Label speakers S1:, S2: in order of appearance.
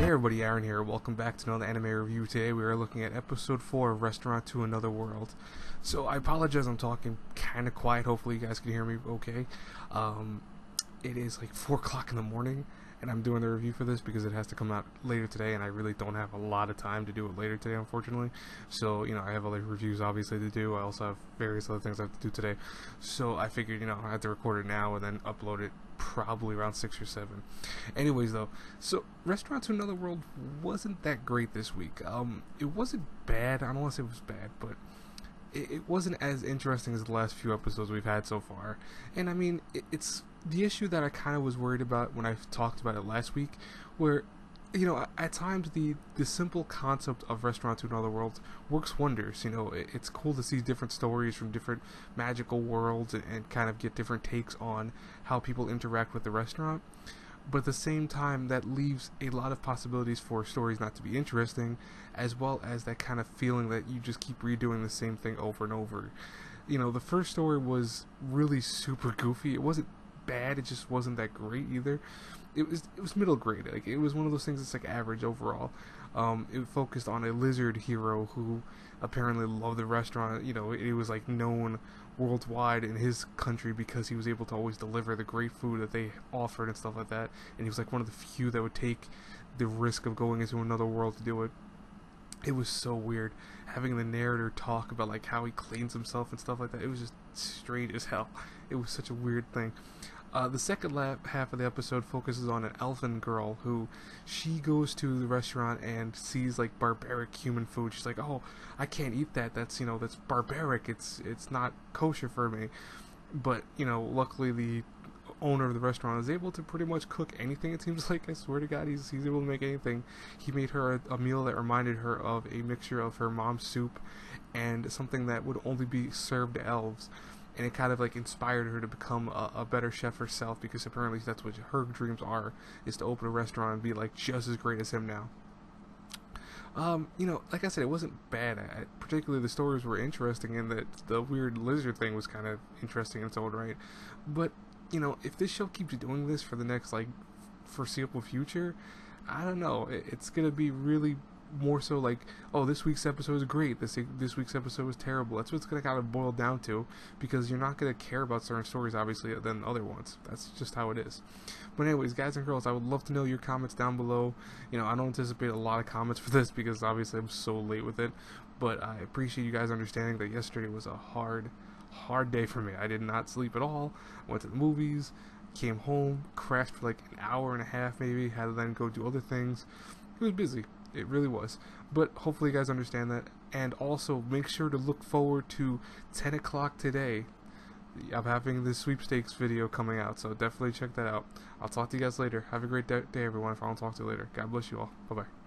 S1: Hey everybody, Aaron here. Welcome back to another anime review. Today we are looking at episode 4 of Resturaunt to Another World. So I apologize, I'm talking kind of quiet. Hopefully you guys can hear me okay. It is like 4 o'clock in the morning and I'm doing the review for this because it has to come out later today and I really don't have a lot of time to do it later today, unfortunately. So, I have other reviews obviously to do. I also have various other things I have to do today. So I figured, I have to record it now and then upload it probably around 6 or 7. Anyways, though, so Resturaunt to Another World wasn't that great this week. It wasn't bad. I don't want to say it was bad, but it wasn't as interesting as the last few episodes we've had so far. And I mean, it's the issue that I kind of was worried about when I talked about it last week, where at times the simple concept of Resturaunt to Another World works wonders. It's cool to see different stories from different magical worlds and kind of get different takes on how people interact with the restaurant. But at the same time, that leaves a lot of possibilities for stories not to be interesting, as well as that kind of feeling that you just keep redoing the same thing over and over. The first story was really super goofy. It wasn't bad, it just wasn't that great either. It was middle grade. Like, it was one of those things that's like average overall. It focused on a lizard hero who apparently loved the restaurant. It was like known worldwide in his country because he was able to always deliver the great food that they offered and stuff like that. And he was like one of the few that would take the risk of going into another world to do it. It was so weird having the narrator talk about like how he cleans himself and stuff like that. It was just strange as hell. It was such a weird thing. The second half of the episode focuses on an elfin girl who she goes to the restaurant and sees like barbaric human food. She's like, "Oh, I can't eat that. That's that's barbaric. It's not kosher for me." But luckily the owner of the restaurant is able to pretty much cook anything. It seems like, I swear to God, he's able to make anything. He made her a meal that reminded her of a mixture of her mom's soup and something that would only be served to elves. And it kind of like inspired her to become a better chef herself, because apparently that's what her dreams are, is to open a restaurant and be like just as great as him now. Like I said, it wasn't bad. Particularly the stories were interesting, and that the weird lizard thing was kind of interesting in its own right. But if this show keeps doing this for the next like foreseeable future, I don't know. It's gonna be really more so like, oh, this week's episode was great, this week's episode was terrible. That's what it's gonna kind of boil down to, because you're not gonna care about certain stories obviously than other ones. That's just how it is. But anyways, guys and girls, I would love to know your comments down below. I don't anticipate a lot of comments for this because obviously I'm so late with it, but I appreciate you guys understanding that yesterday was a hard day for me. I did not sleep at all. Went to the movies, came home, crashed for like an hour and a half maybe, had to then go do other things. It was busy. It really was. But hopefully you guys understand that. And also make sure to look forward to 10 o'clock today. I'm having this sweepstakes video coming out, so definitely check that out. I'll talk to you guys later. Have a great day, everyone, if I don't talk to you later. God bless you all. Bye-bye.